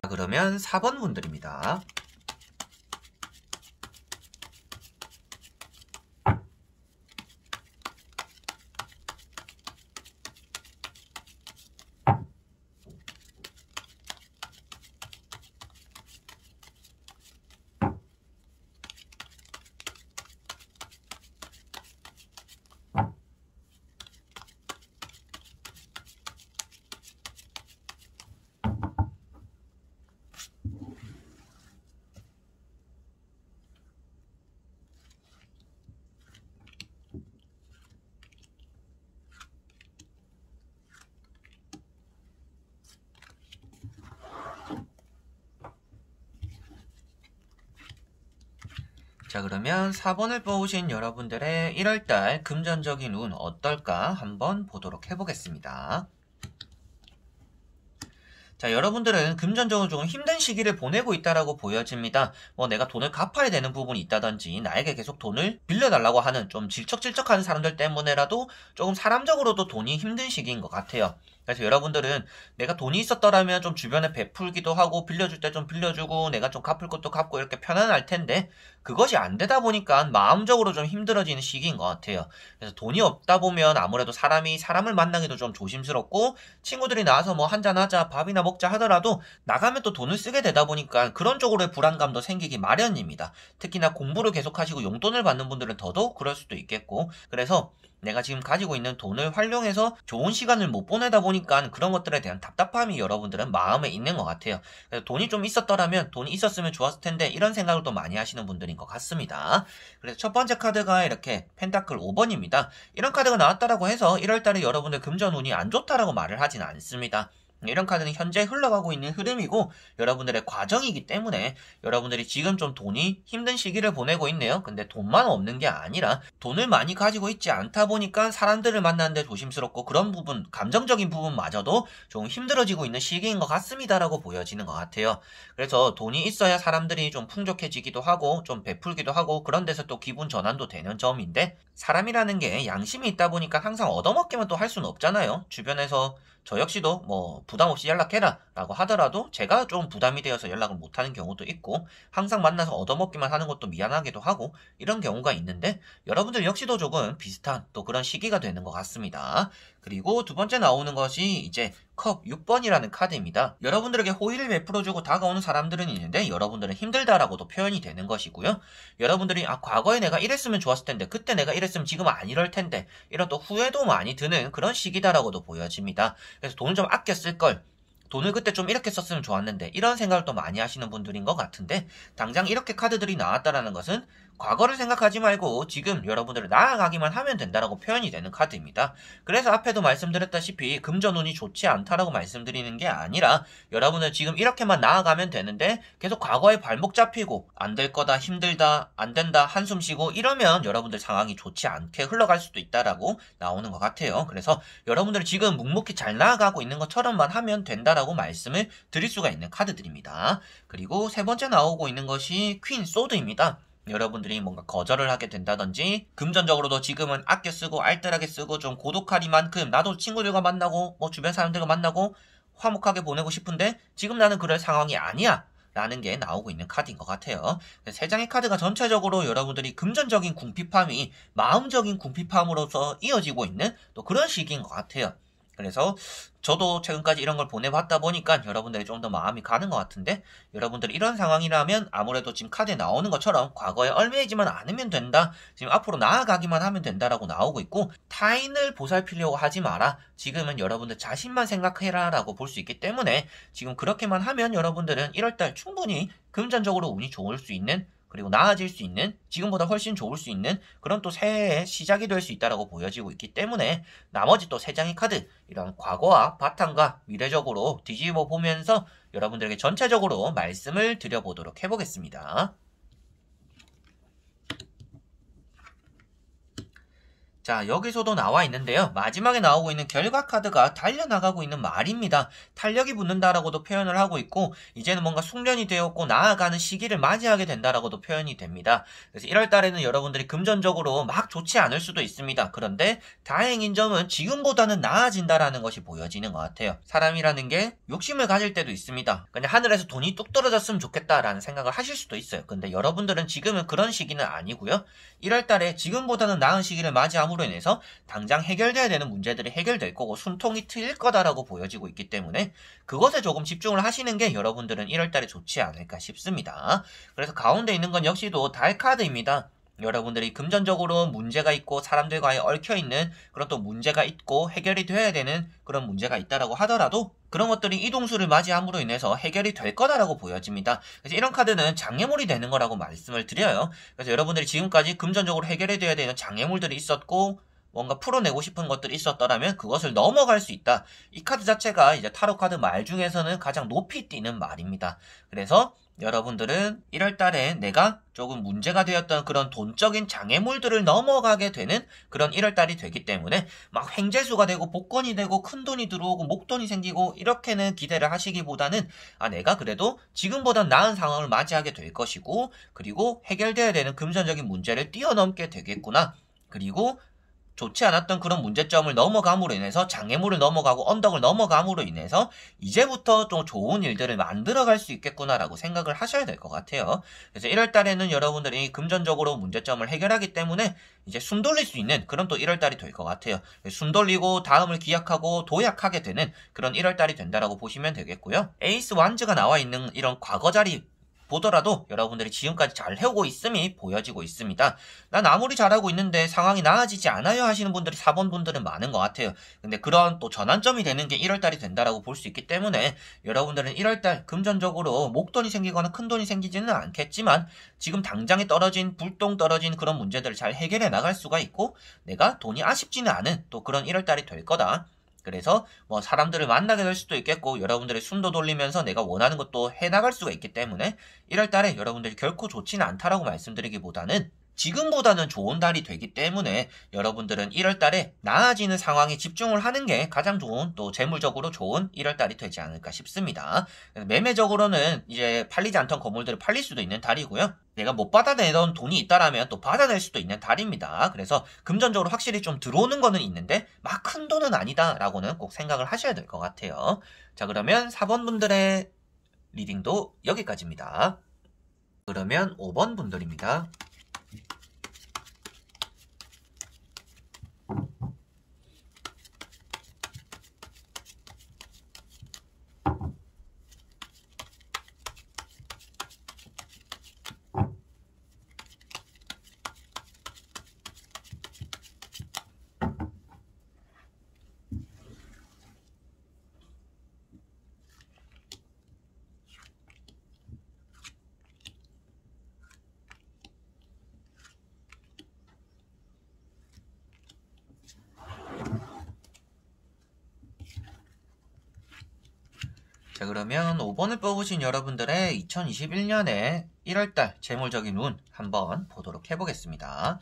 자, 그러면 4번 분들입니다. 자, 그러면 4번을 뽑으신 여러분들의 1월달 금전적인 운 어떨까 한번 보도록 해보겠습니다. 자, 여러분들은 금전적으로 조금 힘든 시기를 보내고 있다라고 보여집니다. 내가 돈을 갚아야 되는 부분이 있다든지 나에게 계속 돈을 빌려달라고 하는 좀 질척질척하는 사람들 때문에라도 조금 사람적으로도 돈이 힘든 시기인 것 같아요. 그래서 여러분들은 내가 돈이 있었더라면 좀 주변에 베풀기도 하고 빌려줄 때 좀 빌려주고 내가 좀 갚을 것도 갚고 이렇게 편안할 텐데 그것이 안 되다 보니까 마음적으로 좀 힘들어지는 시기인 것 같아요. 그래서 돈이 없다 보면 아무래도 사람을 만나기도 좀 조심스럽고 친구들이 나와서 한잔하자 밥이나 먹자 하더라도 나가면 또 돈을 쓰게 되다 보니까 그런 쪽으로의 불안감도 생기기 마련입니다. 특히나 공부를 계속하시고 용돈을 받는 분들은 더더욱 그럴 수도 있겠고, 그래서 내가 지금 가지고 있는 돈을 활용해서 좋은 시간을 못 보내다 보니까 보니까 그런 것들에 대한 답답함이 여러분들은 마음에 있는 것 같아요. 그래서 돈이 좀 있었더라면, 돈이 있었으면 좋았을 텐데 이런 생각을 또 많이 하시는 분들인 것 같습니다. 그래서 첫 번째 카드가 이렇게 펜타클 5번입니다. 이런 카드가 나왔다라고 해서 1월달에 여러분들 금전 운이 안 좋다라고 말을 하진 않습니다. 이런 카드는 현재 흘러가고 있는 흐름이고 여러분들의 과정이기 때문에 여러분들이 지금 좀 돈이 힘든 시기를 보내고 있네요. 근데 돈만 없는 게 아니라 돈을 많이 가지고 있지 않다 보니까 사람들을 만나는데 조심스럽고 그런 부분, 감정적인 부분마저도 좀 힘들어지고 있는 시기인 것 같습니다라고 보여지는 것 같아요. 그래서 돈이 있어야 사람들이 좀 풍족해지기도 하고 좀 베풀기도 하고 그런 데서 또 기분 전환도 되는 점인데 사람이라는 게 양심이 있다 보니까 항상 얻어먹기만 또 할 수는 없잖아요. 주변에서 저 역시도 뭐 부담 없이 연락해라 라고 하더라도 제가 좀 부담이 되어서 연락을 못하는 경우도 있고 항상 만나서 얻어먹기만 하는 것도 미안하기도 하고 이런 경우가 있는데 여러분들 역시도 조금 비슷한 또 그런 시기가 되는 것 같습니다. 그리고 두 번째 나오는 것이 이제 컵 6번이라는 카드입니다. 여러분들에게 호의를 베풀어주고 다가오는 사람들은 있는데 여러분들은 힘들다라고도 표현이 되는 것이고요. 여러분들이 과거에 내가 이랬으면 좋았을 텐데 그때 내가 이랬으면 지금은 안 이럴 텐데 이런 또 후회도 많이 드는 그런 시기다라고도 보여집니다. 그래서 돈을 좀 아껴 쓸 걸, 돈을 그때 좀 이렇게 썼으면 좋았는데 이런 생각을 또 많이 하시는 분들인 것 같은데 당장 이렇게 카드들이 나왔다라는 것은 과거를 생각하지 말고 지금 여러분들을 나아가기만 하면 된다라고 표현이 되는 카드입니다. 그래서 앞에도 말씀드렸다시피 금전운이 좋지 않다라고 말씀드리는 게 아니라 여러분은 지금 이렇게만 나아가면 되는데 계속 과거에 발목 잡히고 안 될 거다, 힘들다, 안 된다, 한숨 쉬고 이러면 여러분들 상황이 좋지 않게 흘러갈 수도 있다라고 나오는 것 같아요. 그래서 여러분들이 지금 묵묵히 잘 나아가고 있는 것처럼만 하면 된다라고 말씀을 드릴 수가 있는 카드들입니다. 그리고 세 번째 나오고 있는 것이 퀸 소드입니다. 여러분들이 뭔가 거절을 하게 된다든지 금전적으로도 지금은 아껴 쓰고 알뜰하게 쓰고 좀 고독하리만큼 나도 친구들과 만나고 뭐 주변 사람들과 만나고 화목하게 보내고 싶은데 지금 나는 그럴 상황이 아니야 라는 게 나오고 있는 카드인 것 같아요. 세 장의 카드가 전체적으로 여러분들이 금전적인 궁핍함이 마음적인 궁핍함으로서 이어지고 있는 또 그런 시기인 것 같아요. 그래서 저도 최근까지 이런 걸 보내봤다 보니까 여러분들이 좀 더 마음이 가는 것 같은데 여러분들이 이런 상황이라면 아무래도 지금 카드에 나오는 것처럼 과거에 얽매이지만 않으면 된다. 지금 앞으로 나아가기만 하면 된다라고 나오고 있고 타인을 보살피려고 하지 마라. 지금은 여러분들 자신만 생각해라 라고 볼 수 있기 때문에 지금 그렇게만 하면 여러분들은 1월달 충분히 금전적으로 운이 좋을 수 있는 그리고 나아질 수 있는 지금보다 훨씬 좋을 수 있는 그런 또 새해의 시작이 될 수 있다라고 보여지고 있기 때문에 나머지 또 세 장의 카드 이런 과거와 바탕과 미래적으로 뒤집어 보면서 여러분들에게 전체적으로 말씀을 드려보도록 해보겠습니다. 자, 여기서도 나와 있는데요. 마지막에 나오고 있는 결과 카드가 달려나가고 있는 말입니다. 탄력이 붙는다라고도 표현을 하고 있고 이제는 뭔가 숙련이 되었고 나아가는 시기를 맞이하게 된다라고도 표현이 됩니다. 그래서 1월 달에는 여러분들이 금전적으로 막 좋지 않을 수도 있습니다. 그런데 다행인 점은 지금보다는 나아진다라는 것이 보여지는 것 같아요. 사람이라는 게 욕심을 가질 때도 있습니다. 그냥 하늘에서 돈이 뚝 떨어졌으면 좋겠다라는 생각을 하실 수도 있어요. 근데 여러분들은 지금은 그런 시기는 아니고요. 1월 달에 지금보다는 나은 시기를 맞이함으로 인해서 당장 해결돼야 되는 문제들이 해결될 거고 숨통이 트일 거다라고 보여지고 있기 때문에 그것에 조금 집중을 하시는 게 여러분들은 1월 달에 좋지 않을까 싶습니다. 그래서 가운데 있는 건 역시도 달 카드입니다. 여러분들이 금전적으로 문제가 있고 사람들과의 얽혀있는 그런 또 문제가 있고 해결이 돼야 되는 그런 문제가 있다라고 하더라도 그런 것들이 이동수를 맞이함으로 인해서 해결이 될 거다라고 보여집니다. 그래서 이런 카드는 장애물이 되는 거라고 말씀을 드려요. 그래서 여러분들이 지금까지 금전적으로 해결이 돼야 되는 장애물들이 있었고 뭔가 풀어내고 싶은 것들이 있었더라면 그것을 넘어갈 수 있다. 이 카드 자체가 이제 타로 카드 말 중에서는 가장 높이 뛰는 말입니다. 그래서 여러분들은 1월 달에 내가 조금 문제가 되었던 그런 돈적인 장애물들을 넘어가게 되는 그런 1월 달이 되기 때문에 막 횡재수가 되고 복권이 되고 큰돈이 들어오고 목돈이 생기고 이렇게는 기대를 하시기보다는 내가 그래도 지금보다 나은 상황을 맞이하게 될 것이고 그리고 해결돼야 되는 금전적인 문제를 뛰어넘게 되겠구나. 그리고 좋지 않았던 그런 문제점을 넘어감으로 인해서 장애물을 넘어가고 언덕을 넘어감으로 인해서 이제부터 좀 좋은 일들을 만들어갈 수 있겠구나라고 생각을 하셔야 될 것 같아요. 그래서 1월 달에는 여러분들이 금전적으로 문제점을 해결하기 때문에 이제 숨 돌릴 수 있는 그런 또 1월 달이 될 것 같아요. 숨 돌리고 다음을 기약하고 도약하게 되는 그런 1월 달이 된다라고 보시면 되겠고요. 에이스 완즈가 나와 있는 이런 과거 자리 보더라도 여러분들이 지금까지 잘 해오고 있음이 보여지고 있습니다. 난 아무리 잘하고 있는데 상황이 나아지지 않아요 하시는 분들이 4번 분들은 많은 것 같아요. 근데 그런 또 전환점이 되는 게 1월달이 된다라고 볼 수 있기 때문에 여러분들은 1월달 금전적으로 목돈이 생기거나 큰돈이 생기지는 않겠지만 지금 당장에 불똥 떨어진 그런 문제들을 잘 해결해 나갈 수가 있고 내가 돈이 아쉽지는 않은 또 그런 1월달이 될 거다. 그래서 뭐 사람들을 만나게 될 수도 있겠고 여러분들의 숨도 돌리면서 내가 원하는 것도 해나갈 수가 있기 때문에 1월달에 여러분들이 결코 좋지는 않다라고 말씀드리기보다는 지금보다는 좋은 달이 되기 때문에 여러분들은 1월달에 나아지는 상황에 집중을 하는 게 가장 좋은 또 재물적으로 좋은 1월달이 되지 않을까 싶습니다. 매매적으로는 이제 팔리지 않던 건물들을 팔릴 수도 있는 달이고요. 내가 못 받아내던 돈이 있다라면 또 받아낼 수도 있는 달입니다. 그래서 금전적으로 확실히 좀 들어오는 거는 있는데 막 큰 돈은 아니다라고는 꼭 생각을 하셔야 될 것 같아요. 자, 그러면 4번 분들의 리딩도 여기까지입니다. 그러면 5번 분들입니다. 자, 그러면 5번을 뽑으신 여러분들의 2021년에 1월달 재물적인 운 한번 보도록 해보겠습니다.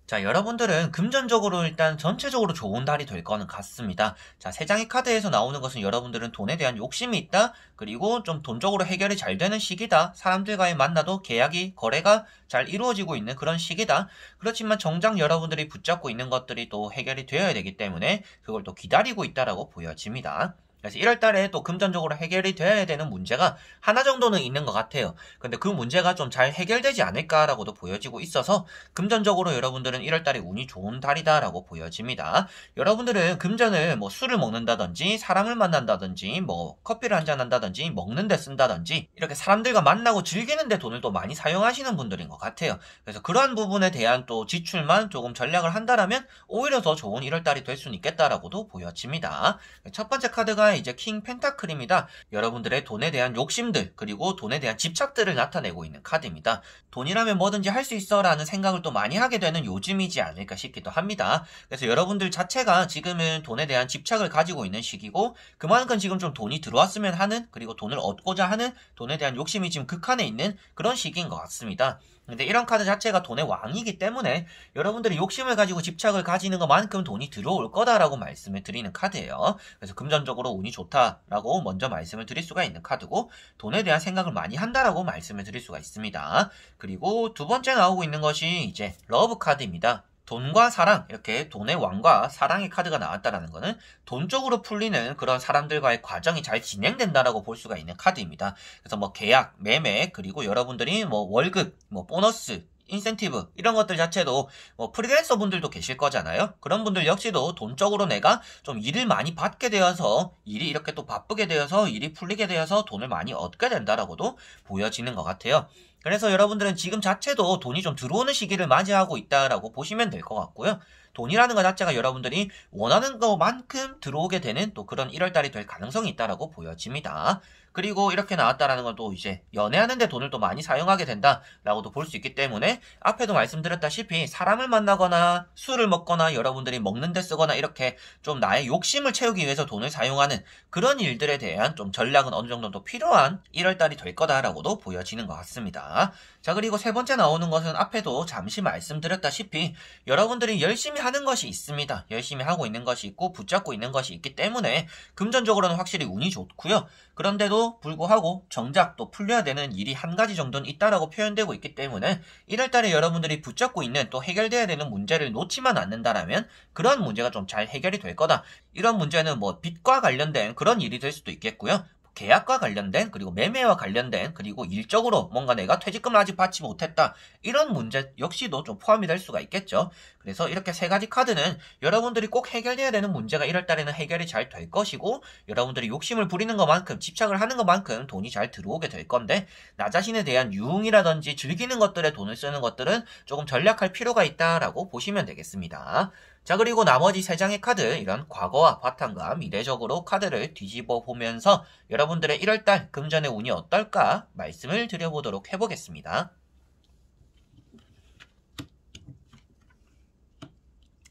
자, 여러분들은 금전적으로 일단 전체적으로 좋은 달이 될 거는 같습니다. 자, 3장의 카드에서 나오는 것은 여러분들은 돈에 대한 욕심이 있다. 그리고 좀 돈적으로 해결이 잘 되는 시기다. 사람들과의 만나도 계약이, 거래가 잘 이루어지고 있는 그런 시기다. 그렇지만 정작 여러분들이 붙잡고 있는 것들이 또 해결이 되어야 되기 때문에 그걸 또 기다리고 있다라고 보여집니다. 그래서 1월달에 또 금전적으로 해결이 되어야 되는 문제가 하나 정도는 있는 것 같아요. 근데 그 문제가 좀 잘 해결되지 않을까라고도 보여지고 있어서 금전적으로 여러분들은 1월달에 운이 좋은 달이다라고 보여집니다. 여러분들은 금전을 뭐 술을 먹는다든지 사람을 만난다든지 뭐 커피를 한잔 한다든지 먹는 데 쓴다든지 이렇게 사람들과 만나고 즐기는 데 돈을 또 많이 사용하시는 분들인 것 같아요. 그래서 그러한 부분에 대한 또 지출만 조금 전략을 한다라면 오히려 더 좋은 1월달이 될 수는 있겠다라고도 보여집니다. 첫 번째 카드가 이제 킹 펜타클입니다. 여러분들의 돈에 대한 욕심들 그리고 돈에 대한 집착들을 나타내고 있는 카드입니다. 돈이라면 뭐든지 할 수 있어 라는 생각을 또 많이 하게 되는 요즘이지 않을까 싶기도 합니다. 그래서 여러분들 자체가 지금은 돈에 대한 집착을 가지고 있는 시기고 그만큼 지금 좀 돈이 들어왔으면 하는 그리고 돈을 얻고자 하는 돈에 대한 욕심이 지금 극한에 있는 그런 시기인 것 같습니다. 근데 이런 카드 자체가 돈의 왕이기 때문에 여러분들이 욕심을 가지고 집착을 가지는 것만큼 돈이 들어올 거다라고 말씀을 드리는 카드예요. 그래서 금전적으로 운이 좋다라고 먼저 말씀을 드릴 수가 있는 카드고 돈에 대한 생각을 많이 한다라고 말씀을 드릴 수가 있습니다. 그리고 두 번째 나오고 있는 것이 이제 러브 카드입니다. 돈과 사랑, 이렇게 돈의 왕과 사랑의 카드가 나왔다라는 거는 돈 쪽으로 풀리는 그런 사람들과의 과정이 잘 진행된다라고 볼 수가 있는 카드입니다. 그래서 뭐 계약, 매매, 그리고 여러분들이 뭐 월급, 뭐 보너스, 인센티브 이런 것들 자체도 뭐 프리랜서 분들도 계실 거잖아요. 그런 분들 역시도 돈적으로 내가 좀 일을 많이 받게 되어서 일이 이렇게 또 바쁘게 되어서 일이 풀리게 되어서 돈을 많이 얻게 된다라고도 보여지는 것 같아요. 그래서 여러분들은 지금 자체도 돈이 좀 들어오는 시기를 맞이하고 있다라고 보시면 될 것 같고요. 돈이라는 것 자체가 여러분들이 원하는 것만큼 들어오게 되는 또 그런 1월달이 될 가능성이 있다라고 보여집니다. 그리고 이렇게 나왔다라는 건 또 이제 연애하는데 돈을 또 많이 사용하게 된다라고도 볼 수 있기 때문에 앞에도 말씀드렸다시피 사람을 만나거나 술을 먹거나 여러분들이 먹는 데 쓰거나 이렇게 좀 나의 욕심을 채우기 위해서 돈을 사용하는 그런 일들에 대한 좀 전략은 어느 정도 더 필요한 1월달이 될 거다라고도 보여지는 것 같습니다. 자, 그리고 세 번째 나오는 것은 앞에도 잠시 말씀드렸다시피 여러분들이 열심히 하는 것이 있습니다. 열심히 하고 있는 것이 있고 붙잡고 있는 것이 있기 때문에 금전적으로는 확실히 운이 좋고요. 그런데도 불구하고 정작 또 풀려야 되는 일이 한 가지 정도는 있다라고 표현되고 있기 때문에 1월달에 여러분들이 붙잡고 있는 또 해결돼야 되는 문제를 놓지만 않는다라면 그런 문제가 좀 잘 해결이 될 거다. 이런 문제는 뭐 빚과 관련된 그런 일이 될 수도 있겠고요. 계약과 관련된, 그리고 매매와 관련된, 그리고 일적으로 뭔가 내가 퇴직금을 아직 받지 못했다, 이런 문제 역시도 좀 포함이 될 수가 있겠죠. 그래서 이렇게 세 가지 카드는 여러분들이 꼭 해결해야 되는 문제가 1월달에는 해결이 잘 될 것이고, 여러분들이 욕심을 부리는 것만큼, 집착을 하는 것만큼 돈이 잘 들어오게 될 건데, 나 자신에 대한 유흥이라든지 즐기는 것들에 돈을 쓰는 것들은 조금 전략할 필요가 있다라고 보시면 되겠습니다. 자, 그리고 나머지 3장의 카드, 이런 과거와 바탕과 미래적으로 카드를 뒤집어 보면서 여러분들의 1월달 금전의 운이 어떨까 말씀을 드려보도록 해보겠습니다.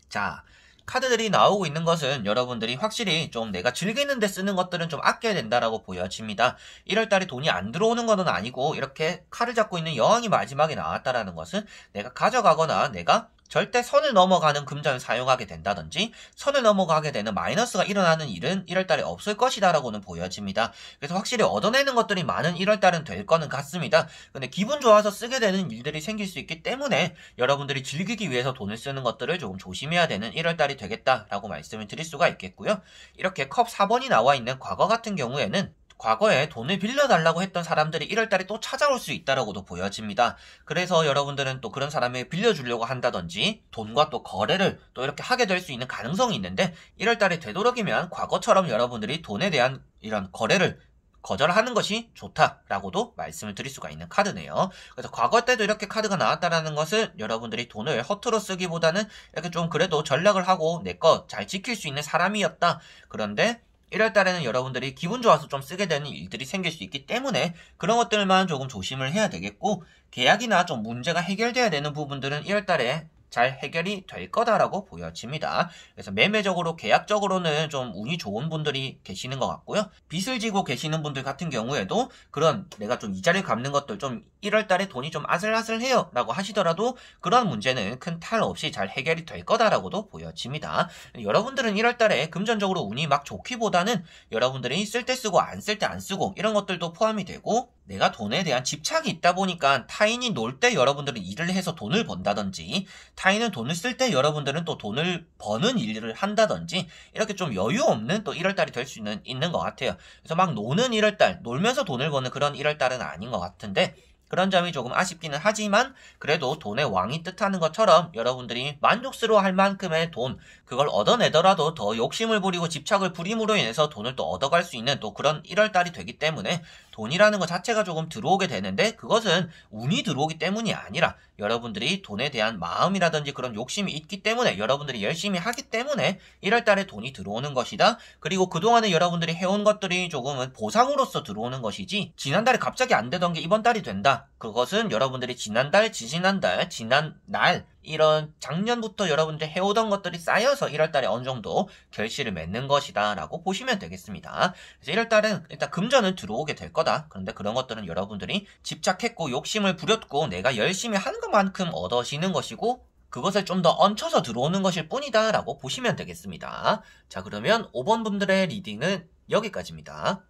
자, 카드들이 나오고 있는 것은 여러분들이 확실히 좀 내가 즐기는 데 쓰는 것들은 좀 아껴야 된다라고 보여집니다. 1월달에 돈이 안 들어오는 것은 아니고, 이렇게 칼을 잡고 있는 여왕이 마지막에 나왔다라는 것은 내가 가져가거나 내가 절대 선을 넘어가는 금전을 사용하게 된다든지, 선을 넘어가게 되는 마이너스가 일어나는 일은 1월달에 없을 것이다 라고는 보여집니다. 그래서 확실히 얻어내는 것들이 많은 1월달은 될 거는 같습니다. 근데 기분 좋아서 쓰게 되는 일들이 생길 수 있기 때문에 여러분들이 즐기기 위해서 돈을 쓰는 것들을 조금 조심해야 되는 1월달이 되겠다라고 말씀을 드릴 수가 있겠고요. 이렇게 컵 4번이 나와 있는 과거 같은 경우에는 과거에 돈을 빌려달라고 했던 사람들이 1월달에 또 찾아올 수 있다라고도 보여집니다. 그래서 여러분들은 또 그런 사람에게 빌려주려고 한다든지 돈과 또 거래를 또 이렇게 하게 될 수 있는 가능성이 있는데, 1월달에 되도록이면 과거처럼 여러분들이 돈에 대한 이런 거래를 거절하는 것이 좋다라고도 말씀을 드릴 수가 있는 카드네요. 그래서 과거 때도 이렇게 카드가 나왔다라는 것은 여러분들이 돈을 허투루 쓰기보다는 이렇게 좀 그래도 전략을 하고 내 거 잘 지킬 수 있는 사람이었다. 그런데 1월달에는 여러분들이 기분 좋아서 좀 쓰게 되는 일들이 생길 수 있기 때문에 그런 것들만 조금 조심을 해야 되겠고, 계약이나 좀 문제가 해결돼야 되는 부분들은 1월달에 잘 해결이 될 거다라고 보여집니다. 그래서 매매적으로 계약적으로는 좀 운이 좋은 분들이 계시는 것 같고요. 빚을 지고 계시는 분들 같은 경우에도 그런 내가 좀 이자를 갚는 것들 좀 1월달에 돈이 좀 아슬아슬해요 라고 하시더라도 그런 문제는 큰 탈 없이 잘 해결이 될 거다라고도 보여집니다. 여러분들은 1월달에 금전적으로 운이 막 좋기보다는 여러분들이 쓸 때 쓰고 안 쓸 때 안 쓰고 이런 것들도 포함이 되고, 내가 돈에 대한 집착이 있다 보니까 타인이 놀 때 여러분들은 일을 해서 돈을 번다든지, 타인은 돈을 쓸 때 여러분들은 또 돈을 버는 일을 한다든지, 이렇게 좀 여유 없는 또 1월달이 될 수 있는 것 같아요. 그래서 막 노는 1월달, 놀면서 돈을 버는 그런 1월달은 아닌 것 같은데, 그런 점이 조금 아쉽기는 하지만 그래도 돈의 왕이 뜻하는 것처럼 여러분들이 만족스러워할 만큼의 돈, 그걸 얻어내더라도 더 욕심을 부리고 집착을 부림으로 인해서 돈을 또 얻어갈 수 있는 또 그런 1월달이 되기 때문에 돈이라는 것 자체가 조금 들어오게 되는데, 그것은 운이 들어오기 때문이 아니라 여러분들이 돈에 대한 마음이라든지 그런 욕심이 있기 때문에, 여러분들이 열심히 하기 때문에 1월달에 돈이 들어오는 것이다. 그리고 그동안에 여러분들이 해온 것들이 조금은 보상으로서 들어오는 것이지, 지난달에 갑자기 안 되던 게 이번 달이 된다, 그것은 여러분들이 지난달, 지지난달, 지난날 이런 작년부터 여러분들 해오던 것들이 쌓여서 1월달에 어느 정도 결실을 맺는 것이다 라고 보시면 되겠습니다. 그래서 1월달은 일단 금전은 들어오게 될 거다. 그런데 그런 것들은 여러분들이 집착했고 욕심을 부렸고 내가 열심히 하는 것만큼 얻어지는 것이고, 그것을 좀 더 얹혀서 들어오는 것일 뿐이다 라고 보시면 되겠습니다. 자, 그러면 5번 분들의 리딩은 여기까지입니다.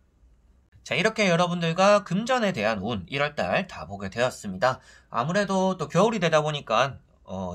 자, 이렇게 여러분들과 금전에 대한 운 1월달 다 보게 되었습니다. 아무래도 또 겨울이 되다 보니까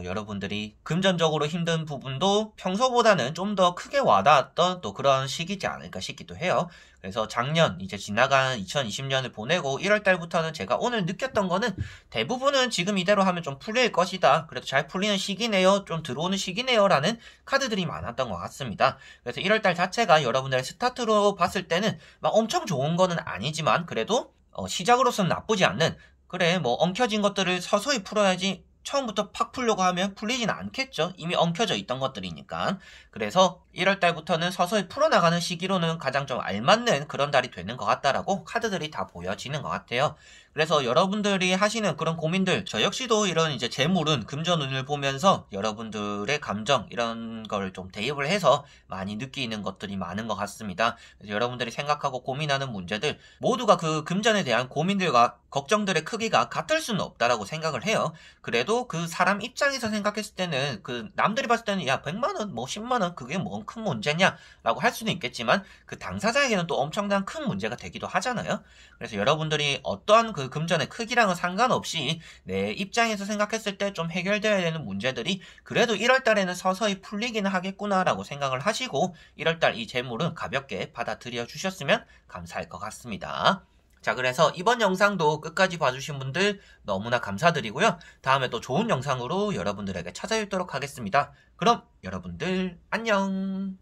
여러분들이 금전적으로 힘든 부분도 평소보다는 좀 더 크게 와닿았던 또 그런 시기지 않을까 싶기도 해요. 그래서 작년, 이제 지나간 2020년을 보내고 1월달부터는 제가 오늘 느꼈던 거는 대부분은 지금 이대로 하면 좀 풀릴 것이다, 그래도 잘 풀리는 시기네요, 좀 들어오는 시기네요 라는 카드들이 많았던 것 같습니다. 그래서 1월달 자체가 여러분들의 스타트로 봤을 때는 막 엄청 좋은 거는 아니지만 그래도 시작으로서는 나쁘지 않는, 그래 뭐 엉켜진 것들을 서서히 풀어야지 처음부터 팍 풀려고 하면 풀리진 않겠죠. 이미 엉켜져 있던 것들이니까. 그래서 1월달부터는 서서히 풀어나가는 시기로는 가장 좀 알맞는 그런 달이 되는 것 같다라고 카드들이 다 보여지는 것 같아요. 그래서 여러분들이 하시는 그런 고민들, 저 역시도 이런 이제 재물운, 금전운을 보면서 여러분들의 감정 이런 걸 좀 대입을 해서 많이 느끼는 것들이 많은 것 같습니다. 그래서 여러분들이 생각하고 고민하는 문제들 모두가 그 금전에 대한 고민들과 걱정들의 크기가 같을 수는 없다라고 생각을 해요. 그래도 그 사람 입장에서 생각했을 때는 그 남들이 봤을 때는 야 100만 원, 뭐 10만 원 그게 뭔 큰 문제냐라고 할 수는 있겠지만 그 당사자에게는 또 엄청난 큰 문제가 되기도 하잖아요. 그래서 여러분들이 어떠한 그 금전의 크기랑은 상관없이 내 입장에서 생각했을 때 좀 해결되어야 되는 문제들이 그래도 1월 달에는 서서히 풀리기는 하겠구나라고 생각을 하시고 1월 달 이 재물은 가볍게 받아들여 주셨으면 감사할 것 같습니다. 자, 그래서 이번 영상도 끝까지 봐주신 분들 너무나 감사드리고요. 다음에 또 좋은 영상으로 여러분들에게 찾아뵙도록 하겠습니다. 그럼 여러분들 안녕!